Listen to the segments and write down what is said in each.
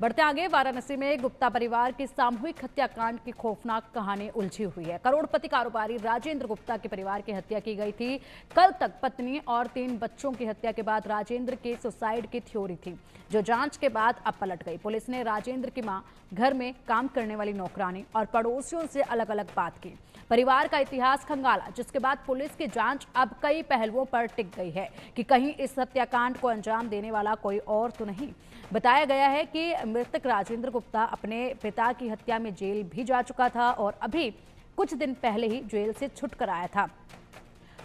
बढ़ते आगे, वाराणसी में गुप्ता परिवार की सामूहिक हत्याकांड की खौफनाक कहानी उलझी हुई है। करोड़पति कारोबारी राजेंद्र गुप्ता के परिवार की हत्या की गई थी। कल तक पत्नी और 3 बच्चों की हत्या के बाद राजेंद्र की सुसाइड की थ्योरी थी, जो जांच के बाद अब पलट गई। पुलिस ने राजेंद्र की मां, घर में काम करने वाली नौकरानी और पड़ोसियों से अलग अलग बात की। परिवार का इतिहास खंगाला, जिसके बाद पुलिस की जांच अब कई पहलुओं पर टिक गई है कि कहीं इस हत्याकांड को अंजाम देने वाला कोई और तो नहीं। बताया गया है कि मृतक राजेंद्र गुप्ता अपने पिता की हत्या में जेल भी जा चुका था और अभी कुछ दिन पहले ही जेल से छूट कर आया था।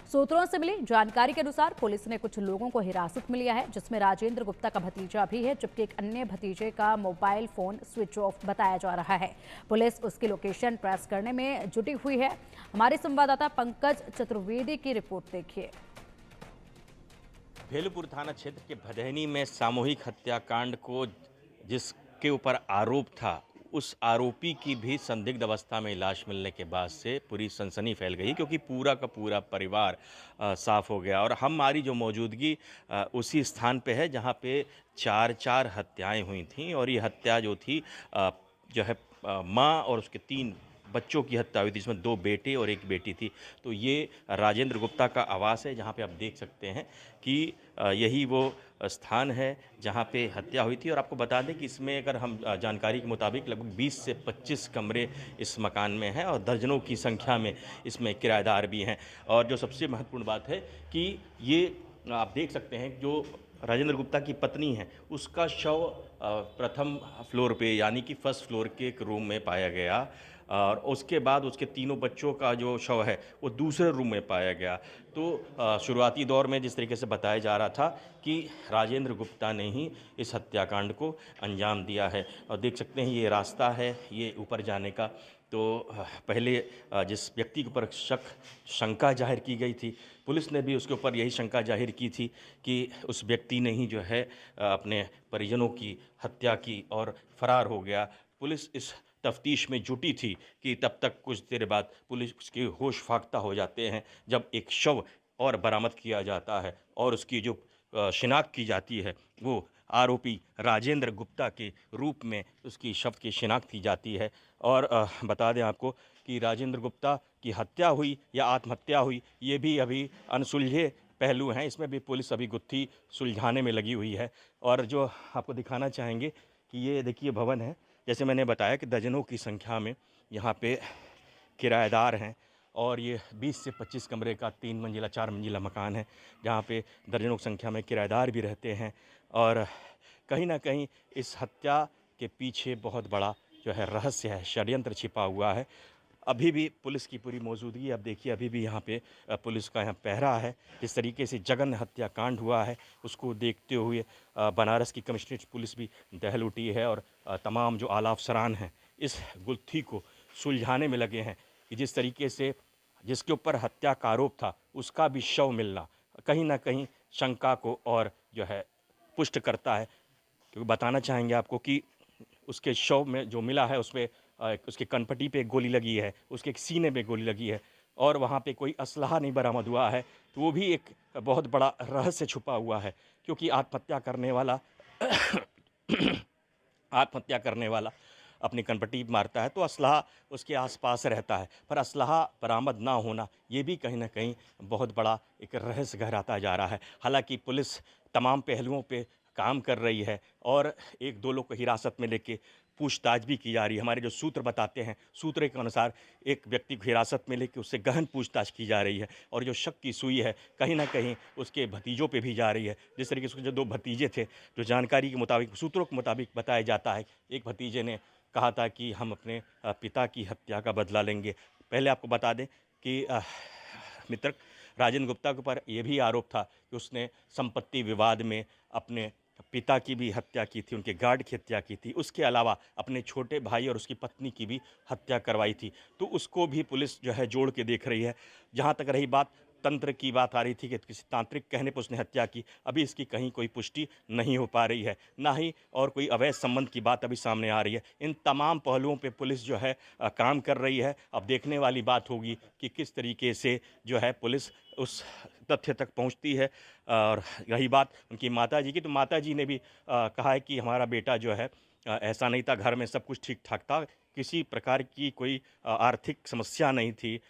सूत्रों से मिली जानकारी के अनुसार पुलिस ने कुछ लोगों को हिरासत में लिया है, जिसमें राजेंद्र गुप्ता का भतीजा भी है, जबकि एक अन्य भतीजे का मोबाइल फोन स्विच ऑफ बताया जा रहा है। पुलिस उसकी लोकेशन ट्रेस करने में जुटी हुई है। हमारे संवाददाता पंकज चतुर्वेदी की रिपोर्ट देखिए। भेलपुर थाना क्षेत्र के भदैनी में सामूहिक हत्याकांड को जिसके ऊपर आरोप था, उस आरोपी की भी संदिग्ध अवस्था में लाश मिलने के बाद से पूरी सनसनी फैल गई, क्योंकि पूरा का पूरा परिवार साफ हो गया। और हमारी जो मौजूदगी उसी स्थान पे है जहां पे चार हत्याएं हुई थीं। और ये हत्या जो थी जो है माँ और उसके 3 बच्चों की हत्या हुई थी, जिसमें 2 बेटे और 1 बेटी थी। तो ये राजेंद्र गुप्ता का आवास है, जहाँ पे आप देख सकते हैं कि यही वो स्थान है जहाँ पे हत्या हुई थी। और आपको बता दें कि इसमें अगर हम जानकारी के मुताबिक लगभग 20 से 25 कमरे इस मकान में हैं और दर्जनों की संख्या में इसमें किराएदार भी हैं। और जो सबसे महत्वपूर्ण बात है कि ये आप देख सकते हैं, जो राजेंद्र गुप्ता की पत्नी है, उसका शव प्रथम फ्लोर पे यानी कि फर्स्ट फ्लोर के एक रूम में पाया गया। और उसके बाद उसके तीनों बच्चों का जो शव है वो दूसरे रूम में पाया गया। तो शुरुआती दौर में जिस तरीके से बताया जा रहा था कि राजेंद्र गुप्ता ने ही इस हत्याकांड को अंजाम दिया है। और देख सकते हैं ये रास्ता है ये ऊपर जाने का। तो पहले जिस व्यक्ति के ऊपर शंका जाहिर की गई थी, पुलिस ने भी उसके ऊपर यही शंका जाहिर की थी कि उस व्यक्ति ने ही जो है अपने परिजनों की हत्या की और फरार हो गया। पुलिस इस तफ्तीश में जुटी थी कि तब तक कुछ देर बाद पुलिस के होश फाख्ता हो जाते हैं, जब एक शव और बरामद किया जाता है और उसकी जो शिनाख्त की जाती है वो आरोपी राजेंद्र गुप्ता के रूप में उसकी शव की शिनाख्त की जाती है। और बता दें आपको कि राजेंद्र गुप्ता की हत्या हुई या आत्महत्या हुई, ये भी अभी अनसुलझे पहलू हैं। इसमें भी पुलिस अभी गुत्थी सुलझाने में लगी हुई है। और जो आपको दिखाना चाहेंगे कि ये देखिए भवन है, जैसे मैंने बताया कि दर्जनों की संख्या में यहाँ पे किराएदार हैं। और ये 20 से 25 कमरे का 3 मंजिला 4 मंजिला मकान है, जहाँ पे दर्जनों की संख्या में किराएदार भी रहते हैं। और कहीं ना कहीं इस हत्या के पीछे बहुत बड़ा जो है रहस्य है, षड्यंत्र छिपा हुआ है। अभी भी पुलिस की पूरी मौजूदगी, अब देखिए अभी भी यहाँ पे पुलिस का यहाँ पहरा है। जिस तरीके से जघन्य हत्याकांड हुआ है उसको देखते हुए बनारस की कमिश्नरेट पुलिस भी दहल उठी है। और तमाम जो आला अफसरान हैं इस गुत्थी को सुलझाने में लगे हैं कि जिस तरीके से जिसके ऊपर हत्या का आरोप था उसका भी शव मिलना कहीं ना कहीं शंका को और जो है पुष्ट करता है। क्योंकि बताना चाहेंगे आपको कि उसके शव में जो मिला है उसमें उसके कनपटी पे एक गोली लगी है, उसके एक सीने पे गोली लगी है और वहाँ पे कोई असलहा नहीं बरामद हुआ है। तो वो भी एक बहुत बड़ा रहस्य छुपा हुआ है, क्योंकि आत्महत्या करने वाला आत्महत्या करने वाला अपनी कनपटी मारता है तो असलहा उसके आसपास रहता है, पर असलहा बरामद ना होना ये भी कहीं ना कहीं बहुत बड़ा एक रहस्य गहराता जा रहा है। हालांकि पुलिस तमाम पहलुओं पे काम कर रही है और 1-2 लोग को हिरासत में लेके पूछताछ भी की जा रही है। हमारे जो सूत्र बताते हैं, सूत्र के अनुसार एक व्यक्ति को हिरासत में लेके उससे गहन पूछताछ की जा रही है। और जो शक की सुई है कहीं ना कहीं उसके भतीजों पे भी जा रही है। जिस तरीके से उसके जो 2 भतीजे थे, जो जानकारी के मुताबिक, सूत्रों के मुताबिक बताया जाता है, एक भतीजे ने कहा था कि हम अपने पिता की हत्या का बदला लेंगे। पहले आपको बता दें कि मृतक राजेंद्र गुप्ता के ऊपर यह भी आरोप था कि उसने संपत्ति विवाद में अपने पिता की भी हत्या की थी, उनके गार्ड की हत्या की थी। उसके अलावा अपने छोटे भाई और उसकी पत्नी की भी हत्या करवाई थी। तो उसको भी पुलिस जो है जोड़ के देख रही है। जहाँ तक रही बात तंत्र की, बात आ रही थी कि किसी तांत्रिक कहने पर उसने हत्या की, अभी इसकी कहीं कोई पुष्टि नहीं हो पा रही है, ना ही और कोई अवैध संबंध की बात अभी सामने आ रही है। इन तमाम पहलुओं पे पुलिस जो है काम कर रही है। अब देखने वाली बात होगी कि किस तरीके से जो है पुलिस उस तथ्य तक पहुंचती है। और रही बात उनकी माताजी की, तो माताजी ने भी कहा है कि हमारा बेटा जो है ऐसा नहीं था, घर में सब कुछ ठीक-ठाक था, किसी प्रकार की कोई आर्थिक समस्या नहीं थी।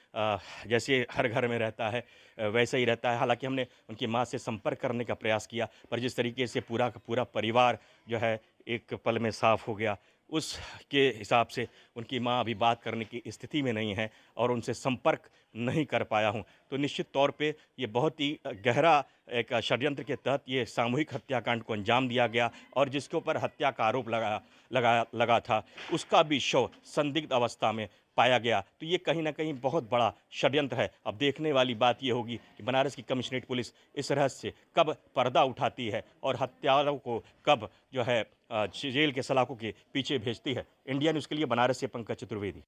जैसे हर घर में रहता है वैसे ही रहता है। हालाँकि हमने उनकी माँ से संपर्क करने का प्रयास किया, पर जिस तरीके से पूरा का पूरा परिवार जो है एक पल में साफ़ हो गया, उसके हिसाब से उनकी माँ अभी बात करने की स्थिति में नहीं है और उनसे संपर्क नहीं कर पाया हूँ। तो निश्चित तौर पे ये बहुत ही गहरा एक षड्यंत्र के तहत ये सामूहिक हत्याकांड को अंजाम दिया गया और जिसके ऊपर हत्या का आरोप लगा था, उसका भी शव संदिग्ध अवस्था में पाया गया। तो ये कहीं न कहीं बहुत बड़ा षड्यंत्र है। अब देखने वाली बात ये होगी कि बनारस की कमिश्नरेट पुलिस इस रहस्य से कब पर्दा उठाती है और हत्यारों को कब जो है जेल के सलाखों के पीछे भेजती है। इंडिया न्यूज़ के लिए बनारस से पंकज चतुर्वेदी।